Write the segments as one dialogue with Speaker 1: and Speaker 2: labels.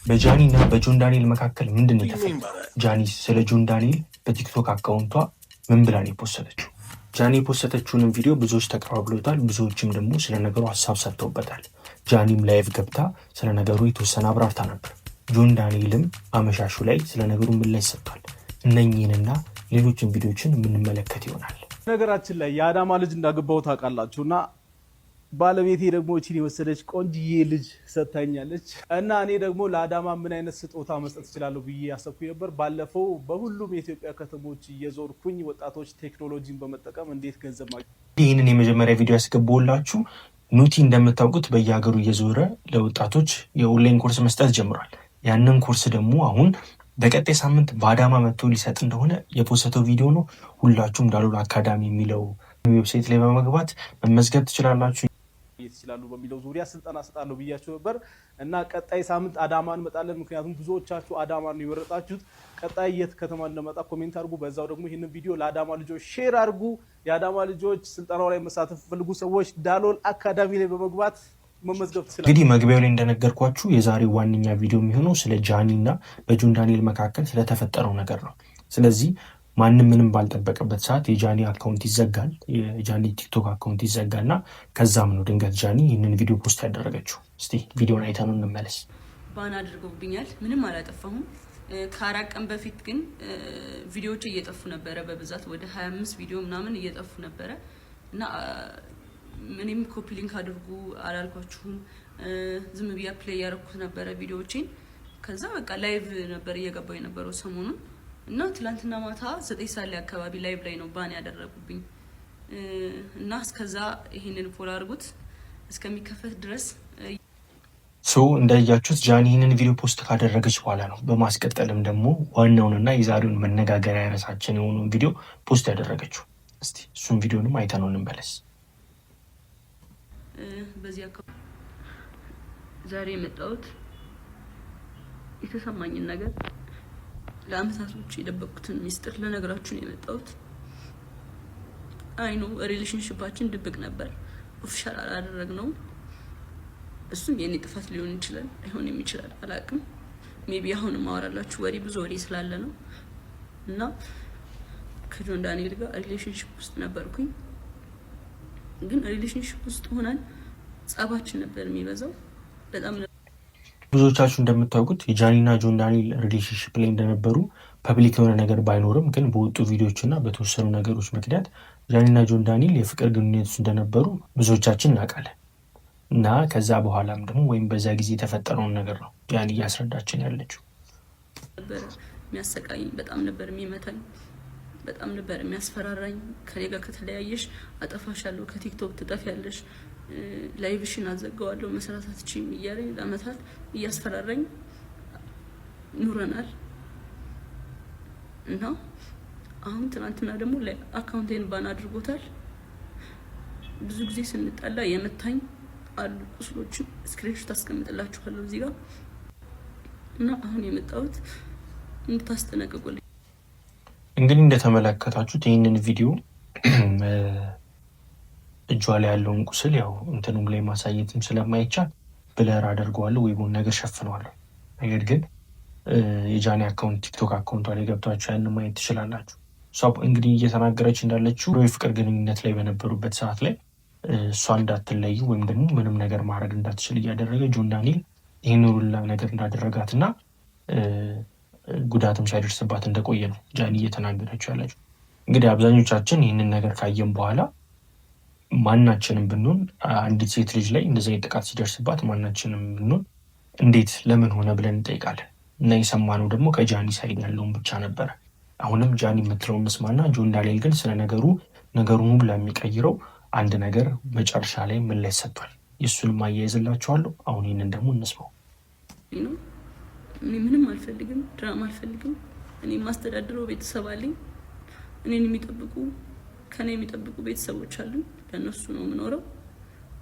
Speaker 1: በጃኒና በጆን ዳንኤል መካከል ምንድን ነው የተፈጠረው? ጃኒ ስለ ጆን ዳንኤል በቲክቶክ አካውንቷ ምን ብላ ነው የፖሰተችው? ጃኒ የፖሰተችውንም ቪዲዮ ብዙዎች ተቀባብሎታል። ብዙዎችም ደግሞ ስለ ነገሩ ሀሳብ ሰጥተውበታል። ጃኒም ላይቭ ገብታ ስለ ነገሩ የተወሰነ አብራርታ ነበር። ጆን ዳንኤልም አመሻሹ ላይ ስለ ነገሩ ምላሽ ሰጥቷል። እነኚህንና ሌሎችን ቪዲዮችን የምንመለከት ይሆናል።
Speaker 2: ነገራችን ላይ የአዳማ ልጅ እንዳገባው ታውቃላችሁ እና ባለቤቴ ደግሞ እቺን የወሰደች ቆንጅዬ ልጅ ሰጥታኛለች እና እኔ ደግሞ ለአዳማ ምን አይነት ስጦታ መስጠት እችላለሁ ብዬ ያሰብኩኝ ነበር። ባለፈው በሁሉም የኢትዮጵያ ከተሞች እየዞርኩኝ ወጣቶች ቴክኖሎጂን በመጠቀም እንዴት ገንዘብ ማግኘት።
Speaker 1: ይህንን የመጀመሪያ ቪዲዮ ያስገባሁላችሁ ኑቲ እንደምታውቁት በየሀገሩ እየዞረ ለወጣቶች የኦንላይን ኮርስ መስጠት ጀምሯል። ያንን ኮርስ ደግሞ አሁን በቀጣይ ሳምንት በአዳማ መጥቶ ሊሰጥ እንደሆነ የፖስተው ቪዲዮ ነው። ሁላችሁም ዳሎል አካዳሚ የሚለው ዌብሳይት ላይ በመግባት መመዝገብ ትችላላችሁ።
Speaker 2: ይችላሉ በሚለው ዙሪያ ስልጠና ሰጣለሁ ብያችሁ ነበር እና ቀጣይ ሳምንት አዳማ እንመጣለን። ምክንያቱም ብዙዎቻችሁ አዳማ ነው የወረጣችሁት። ቀጣይ የት ከተማ እንደመጣ ኮሜንት አድርጉ። በዛው ደግሞ ይህንን ቪዲዮ ለአዳማ ልጆች ሼር አድርጉ። የአዳማ ልጆች ስልጠናው ላይ መሳተፍ ፈልጉ ሰዎች ዳሎል አካዳሚ ላይ በመግባት መመዝገብ ትችላላችሁ።
Speaker 1: እንግዲህ መግቢያው ላይ እንደነገርኳችሁ የዛሬው ዋነኛ ቪዲዮ የሚሆነው ስለ ጃኒ እና በጆን ዳንኤል መካከል ስለተፈጠረው ነገር ነው። ስለዚህ ማንም ምንም ባልጠበቀበት ሰዓት የጃኒ አካውንት ይዘጋል። የጃኒ ቲክቶክ አካውንት ይዘጋል እና ከዛም ነው ድንገት ጃኒ ይህንን ቪዲዮ ፖስት ያደረገችው። እስቲ ቪዲዮን አይተን እንመለስ።
Speaker 3: ባን አድርገውብኛል። ምንም አላጠፋሁም። ከአራት ቀን በፊት ግን ቪዲዮዎች እየጠፉ ነበረ። በብዛት ወደ 25 ቪዲዮ ምናምን እየጠፉ ነበረ እና ምንም ኮፒ ሊንክ አድርጉ አላልኳችሁም። ዝም ብያ ፕሌይ ያደረኩት ነበረ ቪዲዮዎችን። ከዛ በቃ ላይቭ ነበር እየገባው የነበረው ሰሞኑን እና ትላንትና ማታ 9 ሰዓት ላይ አካባቢ ላይቭ ላይ ነው ባን ያደረጉብኝ እና እስከዛ ይሄንን ፎሎ አድርጉት እስከሚከፈት ድረስ።
Speaker 1: እንዳያችሁት ጃኒ ይህንን ቪዲዮ ፖስት ካደረገች በኋላ ነው በማስቀጠልም ደግሞ ዋናውንና የዛሬውን መነጋገሪያ ርዕሳችን የሆነውን ቪዲዮ ፖስት ያደረገችው። እስቲ እሱን ቪዲዮንም አይተነው እንመለስ።
Speaker 3: በዚህ አካባቢ ዛሬ የመጣሁት የተሰማኝን ነገር ለአመታቶች የደበቁትን ሚስጥር ለነገራችሁ ነው የመጣሁት። አይኑ ሪሌሽንሺፓችን ድብቅ ነበር፣ ኦፊሻል አላደረግነው። እሱም የኔ ጥፋት ሊሆን ይችላል አይሆንም ይችላል አላውቅም። ሜቢ አሁን ማወራላችሁ ወሬ ብዙ ወሬ ስላለ ነው እና ከጆን ዳንኤል ጋር ሪሌሽንሺፕ ውስጥ ነበርኩኝ። ግን ሪሌሽንሺፕ ውስጥ ሆነን ጸባችን ነበር የሚበዛው በጣም።
Speaker 1: ብዙዎቻችሁ እንደምታውቁት የጃኒና ጆን ዳንኤል ሪሌሽንሺፕ ላይ እንደነበሩ ፐብሊክ የሆነ ነገር ባይኖርም ግን በወጡ ቪዲዮዎች እና በተወሰኑ ነገሮች ምክንያት ጃኒና ጆን ዳንኤል የፍቅር ግንኙነት ውስጥ እንደነበሩ ብዙዎቻችን እናውቃለን። እና ከዛ በኋላም ደግሞ ወይም በዛ ጊዜ የተፈጠረውን ነገር ነው ጃኒ እያስረዳችን ያለችው።
Speaker 3: ነበር የሚያሰቃይኝ፣ በጣም ነበር የሚመታኝ፣ በጣም ነበር የሚያስፈራራኝ። ከኔ ጋር ከተለያየሽ አጠፋሻለሁ፣ ከቲክቶክ ትጠፊያለሽ፣ ላይቭሽን አዘጋዋለሁ፣ መስራት አትችይም እያለኝ ለአመታት እያስፈራራኝ ኑረናል። እና አሁን ትናንትና ደግሞ አካውንቴን ባን አድርጎታል። ብዙ ጊዜ ስንጣላ የመታኝ አሉ ቁስሎችን ስክሪንሾት አስቀምጥላችኋለሁ እዚህ ጋር። እና አሁን የመጣሁት እንድታስጠነቅቁልኝ።
Speaker 1: እንግዲህ እንደተመለከታችሁት ይህንን ቪዲዮ እጇ ላይ ያለውን ቁስል ያው እንትኑም ላይ ማሳየትም ስለማይቻል ብለር አደርገዋለሁ ወይ ቦን ነገር ሸፍነዋለሁ። ነገር ግን የጃኒ አካውንት ቲክቶክ አካውንቷ ላይ ገብታችሁ ያን ማየት ትችላላችሁ። እሷ እንግዲህ እየተናገረች እንዳለችው የፍቅር ግንኙነት ላይ በነበሩበት ሰዓት ላይ እሷ እንዳትለዩ ወይም ደግሞ ምንም ነገር ማድረግ እንዳትችል እያደረገ ጆን ዳንኤል ይህን ሁላ ነገር እንዳደረጋትና ጉዳትም ሳይደርስባት እንደቆየ ነው ጃኒ እየተናገረችው ያለችው። እንግዲህ አብዛኞቻችን ይህንን ነገር ካየን በኋላ ማናችንም ብንሆን አንዲት ሴት ልጅ ላይ እንደዚህ አይነት ጥቃት ሲደርስባት ማናችንም ብንሆን እንዴት ለምን ሆነ ብለን እንጠይቃለን። እና የሰማነው ደግሞ ከጃኒ ሳይድ ያለውን ብቻ ነበረ። አሁንም ጃኒ የምትለውን መስማና ጆን ዳንኤል ግን ስለ ነገሩን ሁሉ የሚቀይረው አንድ ነገር መጨረሻ ላይ ምን ላይ ሰጥቷል። የእሱንም አያይዝላችኋለሁ። አሁን ይህንን ደግሞ እንስማው።
Speaker 3: እኔ ምንም አልፈልግም፣ ድራማ አልፈልግም። እኔ የማስተዳድረው ቤተሰብ አለኝ። እኔን የሚጠብቁ ከኔ የሚጠብቁ ቤተሰቦች አሉኝ። ለእነሱ ነው የምኖረው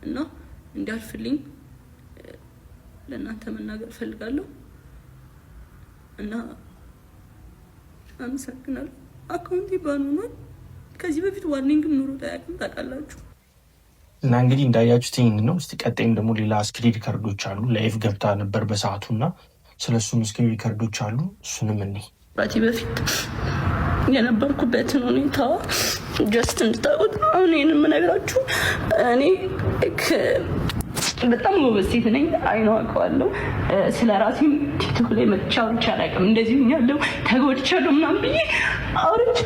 Speaker 3: እና እንዲያልፍልኝ ለእናንተ መናገር እፈልጋለሁ እና አመሰግናለሁ። አካውንቴ ባን ሆኗል። ከዚህ በፊት ዋርኒንግም ኑሮ ታያቅም ታውቃላችሁ።
Speaker 1: እና እንግዲህ እንዳያችሁት ይህን ነው። እስቲ ቀጣይም ደግሞ ሌላ ስክሪን ሪከርዶች አሉ። ላይቭ ገብታ ነበር በሰዓቱ እና ስለሱም ስክሪን ሪከርዶች አሉ። እሱንም እኔ
Speaker 3: በፊት የነበርኩበትን ሁኔታ ጀስት እንድታውቁት አሁን ይህን የምነግራችሁ እኔ በጣም ጎበዝ ሴት ነኝ። አይኖ አውቀዋለሁ። ስለ ራሴም ቲክቶክ ላይ መጥቻ አውርቼ አላውቅም። እንደዚህ ሆኛለሁ ተጎድቻለሁ ምናምን ብዬ አውርቼ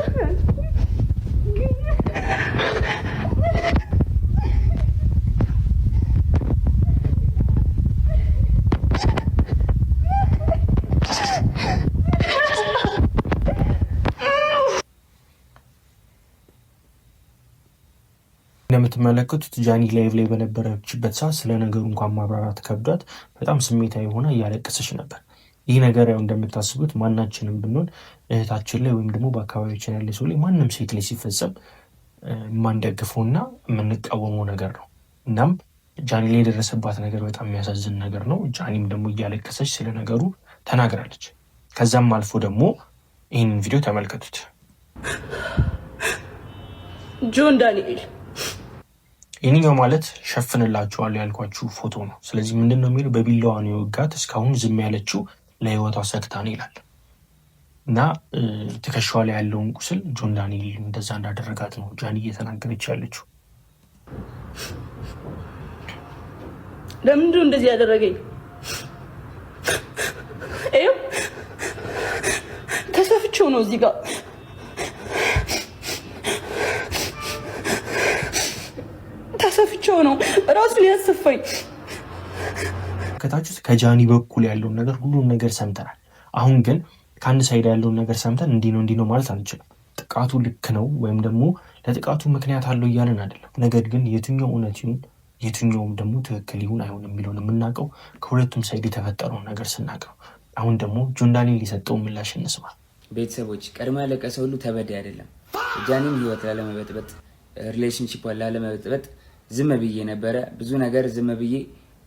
Speaker 1: እንደምትመለከቱት ጃኒ ላይቭ ላይ በነበረችበት ሰዓት ስለ ነገሩ እንኳን ማብራራት ከብዷት በጣም ስሜታዊ ሆና እያለቀሰች ነበር። ይህ ነገር ያው እንደምታስቡት ማናችንም ብንሆን እህታችን ላይ ወይም ደግሞ በአካባቢያችን ያለ ሰው ላይ ማንም ሴት ላይ ሲፈጸም የማንደግፈውና የምንቃወመው ነገር ነው። እናም ጃኒ ላይ የደረሰባት ነገር በጣም የሚያሳዝን ነገር ነው። ጃኒም ደግሞ እያለቀሰች ስለ ነገሩ ተናግራለች። ከዛም አልፎ ደግሞ ይህንን ቪዲዮ ተመልከቱት።
Speaker 3: ጆን ዳንኤል
Speaker 1: ይህኛው ማለት ሸፍንላችኋለሁ ያልኳችሁ ፎቶ ነው። ስለዚህ ምንድን ነው የሚለው? በቢላዋ ነው የወጋት፣ እስካሁን ዝም ያለችው ለህይወቷ ሰግታ ነው ይላል እና ትከሻዋ ላይ ያለውን ቁስል ጆን ዳንኤል እንደዛ እንዳደረጋት ነው ጃኒ እየተናገረች ያለችው።
Speaker 3: ለምንድነው እንደዚህ ያደረገኝ? ይኸው ተሰፍቼው ነው እዚህ ጋር ተሰፍቼው ነው ራሱን ያሰፋኝ።
Speaker 1: ከታች ከጃኒ በኩል ያለውን ነገር ሁሉን ነገር ሰምተናል። አሁን ግን ከአንድ ሳይድ ያለውን ነገር ሰምተን እንዲህ ነው ማለት አንችልም። ጥቃቱ ልክ ነው ወይም ደግሞ ለጥቃቱ ምክንያት አለው እያለን አይደለም። ነገር ግን የትኛው እውነት ይሁን የትኛውም ደግሞ ትክክል ይሁን አይሆን የሚለውን የምናውቀው ከሁለቱም ሳይድ የተፈጠረውን ነገር ስናውቀው። አሁን ደግሞ ጆን ዳንኤል የሰጠውን ምላሽ እንስማ።
Speaker 4: ቤተሰቦች ቀድሞ ያለቀሰ ሁሉ ተበዳይ አይደለም። ጃኒን ህይወት ላለመበጥበጥ ሪሌሽንሺፕ ላለመበጥበጥ ዝም ብዬ ነበረ። ብዙ ነገር ዝም ብዬ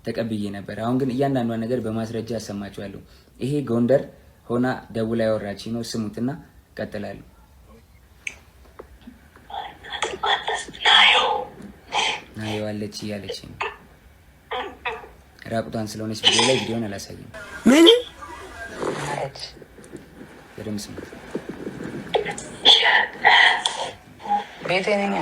Speaker 4: ተቀብዬ ነበር። አሁን ግን እያንዳንዷ ነገር በማስረጃ ያሰማችኋለሁ። ይሄ ጎንደር ሆና ደውላ ያወራች ነው። ስሙትና ቀጥላለሁ። ናየው አለች እያለች ነው። ራቁቷን ስለሆነች ቪዲዮ ላይ ቪዲዮን አላሳይም።
Speaker 5: ምን
Speaker 4: በደምብ ስሙት።
Speaker 5: ቤቴ ነኝ።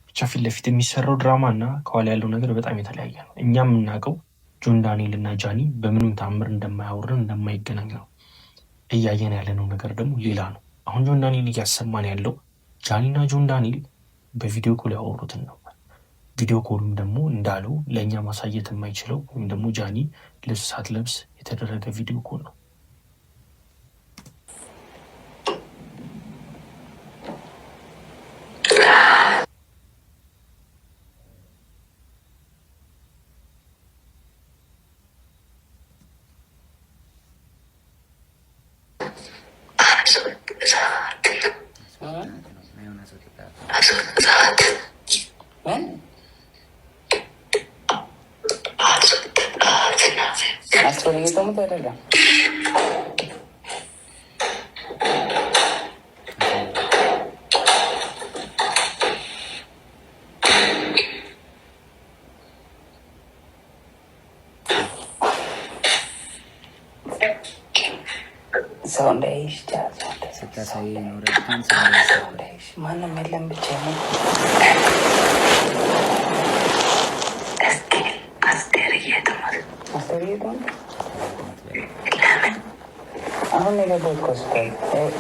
Speaker 1: ብቻ ፊት ለፊት የሚሰራው ድራማ እና ከኋላ ያለው ነገር በጣም የተለያየ ነው። እኛም የምናውቀው ጆን ዳንኤል እና ጃኒ በምንም ታምር እንደማያወርን እንደማይገናኝ ነው። እያየን ያለነው ነገር ደግሞ ሌላ ነው። አሁን ጆን ዳንኤል እያሰማን ያለው ጃኒና ጆን ዳንኤል በቪዲዮ ኮል ያወሩትን ነው። ቪዲዮ ኮሉም ደግሞ እንዳለው ለእኛ ማሳየት የማይችለው ወይም ደግሞ ጃኒ ልብስ ሳትለብስ የተደረገ ቪዲዮ ኮል ነው።
Speaker 5: ሰው እንዳይሽ
Speaker 4: ስታሳይ ኖረ
Speaker 5: ማንም የለም ብቻ ነው። አሁን የገባሁት ሆስፒታል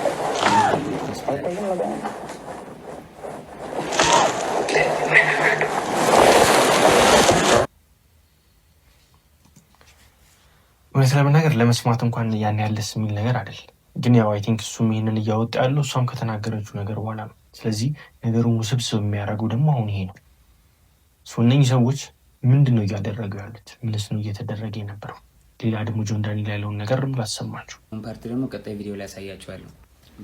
Speaker 1: እውነት ለመናገር ለመስማት እንኳን ያን ያለስ የሚል ነገር አይደል። ግን ያው አይ ቲንክ እሱም ይህንን እያወጣ ያለው እሷም ከተናገረችው ነገር በኋላ ነው። ስለዚህ ነገሩን ውስብስብ የሚያደርገው ደግሞ አሁን ይሄ ነው። እነኚህ ሰዎች ምንድን ነው እያደረጉ ያሉት? ምንስ ነው እየተደረገ የነበረው? ሌላ ደግሞ ጆን ዳንኤል ያለውን ነገር ደግሞ ላሰማችሁ።
Speaker 4: ፓርት ደግሞ ቀጣይ ቪዲዮ ላይ ያሳያችኋለሁ።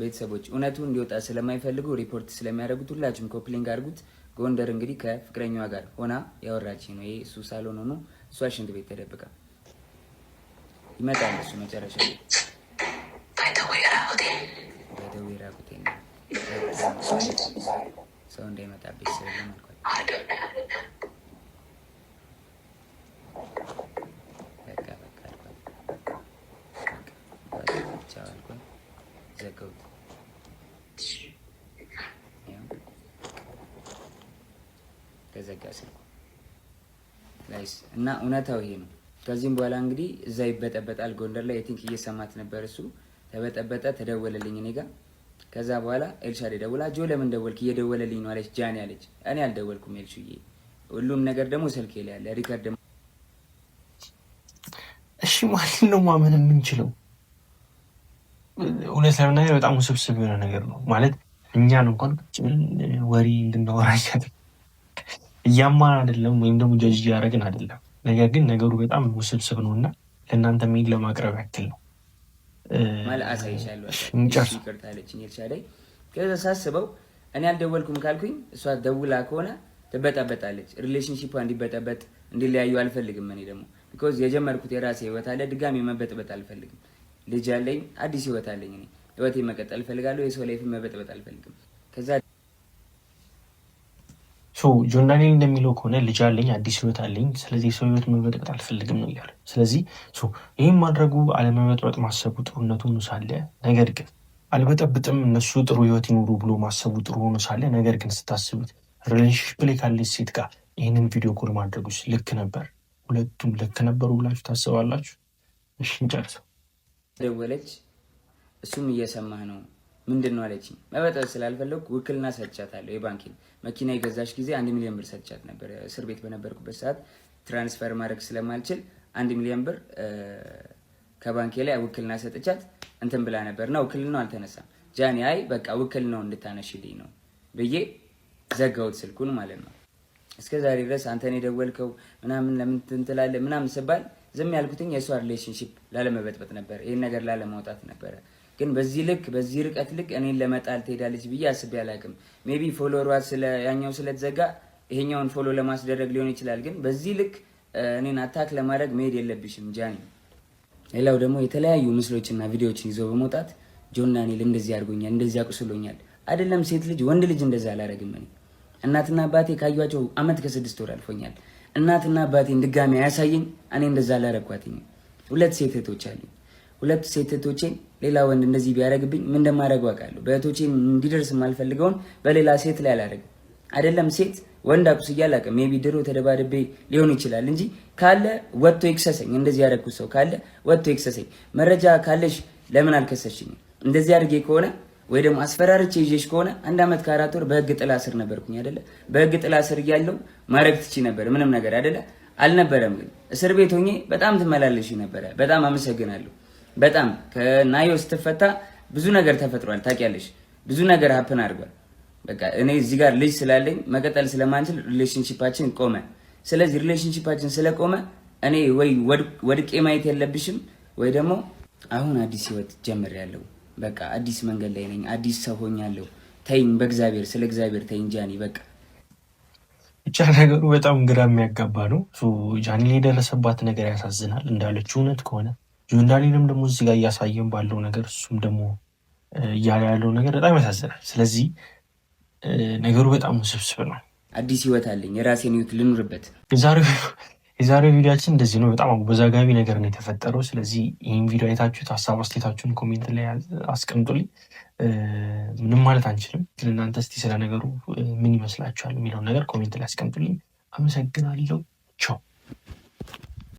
Speaker 4: ቤተሰቦች እውነቱ እንዲወጣ ስለማይፈልጉ ሪፖርት ስለሚያደርጉት ሁላችሁም ኮፕሊንግ አድርጉት። ጎንደር እንግዲህ ከፍቅረኛዋ ጋር ሆና ያወራች ነው። ይሄ እሱ ሳሎን ሆኖ እሷ ሽንት ቤት ተደብቃ ይመጣል። እሱ መጨረሻ ሰው እንዳይመጣብሽ ስለማልኳቸው ተዘጋ ስልኩ ጋይስ። እና እውነታው ይሄ ነው። ከዚህም በኋላ እንግዲህ እዛ ይበጠበጣል። ጎንደር ላይ ቲንክ እየሰማት ነበር እሱ። ተበጠበጠ፣ ተደወለልኝ እኔ ጋር። ከዛ በኋላ ኤልሻዴ ደውላ ጆ ለምን ደወልክ? እየደወለልኝ ነው አለች። ጃኒ አለች። እኔ አልደወልኩም ኤልሹዬ፣ ሁሉም ነገር ደግሞ ስልኬ ላይ ያለ ሪከርድ።
Speaker 1: እሺ ማለት ነው ማመን የምንችለው እውነት ለመናገር በጣም ውስብስብ የሆነ ነገር ነው ማለት እኛን እንኳን ወሬ እንድናወራ እያማን አይደለም ወይም ደግሞ ጀጅ እያደረግን አይደለም። ነገር ግን ነገሩ በጣም ውስብስብ ነው እና ለእናንተ ሜል ለማቅረብ ያክል ነው።
Speaker 4: ይቅርታ አለችኝ ኤልሻዳይ። ከዛ ሳስበው እኔ አልደወልኩም ካልኩኝ እሷ ደውላ ከሆነ ትበጣበጣለች። ሪሌሽንሺፑ እንዲበጠበጥ እንዲለያዩ አልፈልግም። እኔ ደግሞ ቢኮዝ የጀመርኩት የራሴ ህይወት አለ፣ ድጋሚ መበጥበጥ አልፈልግም። ልጅ አለኝ፣ አዲስ ህይወት አለኝ። እኔ ህይወቴ መቀጠል እፈልጋለሁ። የሰው ላይፍ መበጥበጥ አልፈልግም። ከዛ
Speaker 1: ጆን ዳንኤል እንደሚለው ከሆነ ልጅ አለኝ፣ አዲስ ህይወት አለኝ፣ ስለዚህ ሰው ህይወት መበጥበጥ አልፈልግም ነው እያለ። ስለዚህ ይህም ማድረጉ አለመበጥበጥ ማሰቡ ጥሩነቱ ሆኖ ሳለ ነገር ግን አልበጠብጥም እነሱ ጥሩ ህይወት ይኑሩ ብሎ ማሰቡ ጥሩ ሆኖ ሳለ ነገር ግን ስታስቡት ሪሌሽንሽፕ ላይ ካለች ሴት ጋር ይህንን ቪዲዮ ኮል ማድረጉስ ልክ ነበር? ሁለቱም ልክ ነበሩ ብላችሁ ታስባላችሁ? እሺ እንጨርሰው።
Speaker 4: ደወለች፣ እሱም እየሰማህ ነው ምንድን ነው አለችኝ። መበጠጥ ስላልፈለኩ ውክልና ሰጥቻታለሁ። የባንኪን መኪና የገዛች ጊዜ 1 ሚሊዮን ብር ሰጥቻት ነበር። እስር ቤት በነበርኩበት ሰዓት ትራንስፈር ማድረግ ስለማልችል 1 ሚሊዮን ብር ከባንኬ ላይ ውክልና ሰጥቻት እንትን ብላ ነበር እና ውክልናው አልተነሳም። ጃኒ አይ በቃ ውክልናው እንድታነሽልኝ ነው ብዬ ዘጋሁት ስልኩን ማለት ነው። እስከ ዛሬ ድረስ አንተን የደወልከው ምናምን ለምን ትንትላለህ ምናምን ስባል ዝም ያልኩትኝ የእሷ ሪሌሽንሺፕ ላለመበጥበጥ ነበር፣ ይህን ነገር ላለማውጣት ነበረ። ግን በዚህ ልክ በዚህ ርቀት ልክ እኔን ለመጣል ትሄዳለች ብዬ አስቤ አላውቅም። ሜቢ ፎሎወሯ ያኛው ስለተዘጋ ይሄኛውን ፎሎ ለማስደረግ ሊሆን ይችላል። ግን በዚህ ልክ እኔን አታክ ለማድረግ መሄድ የለብሽም ጃኒ። ሌላው ደግሞ የተለያዩ ምስሎችና ቪዲዮዎችን ይዘው በመውጣት ጆን ዳንኤል እንደዚህ አድርጎኛል፣ እንደዚህ አቁስሎኛል። አይደለም ሴት ልጅ ወንድ ልጅ እንደዛ አላረግም። እኔ እናትና አባቴ ካዩዋቸው ዓመት ከ6 ወር አልፎኛል። እናትና አባቴን ድጋሚ አያሳየኝ። እኔ እንደዛ አላረኳትኝ። 2 ሴት እህቶች አሉኝ። 2 ሴት እህቶቼን ሌላ ወንድ እንደዚህ ቢያደርግብኝ ምን እንደማደርግ አውቃለሁ። በእህቶቼ እንዲደርስ የማልፈልገውን በሌላ ሴት ላይ አላደርግም። አይደለም ሴት ወንድ አቁስዬ አላውቅም። ሜቢ ድሮ ተደባድቤ ሊሆን ይችላል እንጂ ካለ ወጥቶ ይክሰሰኝ። እንደዚህ ያደረኩት ሰው ካለ ወጥቶ ይክሰሰኝ። መረጃ ካለሽ ለምን አልከሰሽኝም? እንደዚህ አድርጌ ከሆነ ወይ ደግሞ አስፈራርቼ ይዤሽ ከሆነ 1 ዓመት ከ4 ወር በህግ ጥላ ስር ነበርኩኝ አይደለ? በህግ ጥላ ስር እያለሁ ማድረግ ትቺ ነበር ምንም ነገር አይደለ? አልነበረም። ግን እስር ቤት ሆኜ በጣም ትመላለሽ ነበረ። በጣም አመሰግናለሁ። በጣም ከናዮ ስትፈታ ብዙ ነገር ተፈጥሯል። ታውቂያለሽ፣ ብዙ ነገር ሀፕን አድርጓል። በቃ እኔ እዚህ ጋር ልጅ ስላለኝ መቀጠል ስለማንችል ሪሌሽንሺፓችን ቆመ። ስለዚህ ሪሌሽንሺፓችን ስለቆመ እኔ ወይ ወድቄ ማየት የለብሽም ወይ ደግሞ አሁን አዲስ ህይወት ጀምሬያለሁ። በቃ አዲስ መንገድ ላይ ነኝ፣ አዲስ ሰው ሆኛለሁ። ተይኝ፣ በእግዚአብሔር ስለ እግዚአብሔር ተይኝ ጃኒ። በቃ
Speaker 1: ብቻ ነገሩ በጣም ግራ የሚያጋባ ነው። ጃኒ የደረሰባት ነገር ያሳዝናል። እንዳለችው እውነት ከሆነ ጆን ዳንኤልም ደግሞ እዚህ ጋር እያሳየን ባለው ነገር እሱም ደግሞ እያለ ያለው ነገር በጣም ያሳዝናል። ስለዚህ ነገሩ በጣም ውስብስብ ነው።
Speaker 4: አዲስ ህይወት አለኝ፣ የራሴን ህይወት ልኑርበት።
Speaker 1: የዛሬው ቪዲዮችን እንደዚህ ነው። በጣም አወዛጋቢ ነገር ነው የተፈጠረው። ስለዚህ ይህን ቪዲዮ አይታችሁት ሀሳብ አስተያየታችሁን ኮሜንት ላይ አስቀምጡልኝ። ምንም ማለት አንችልም፣ ግን እናንተ እስቲ ስለ ነገሩ ምን ይመስላችኋል የሚለውን ነገር ኮሜንት ላይ አስቀምጡልኝ። አመሰግናለሁ።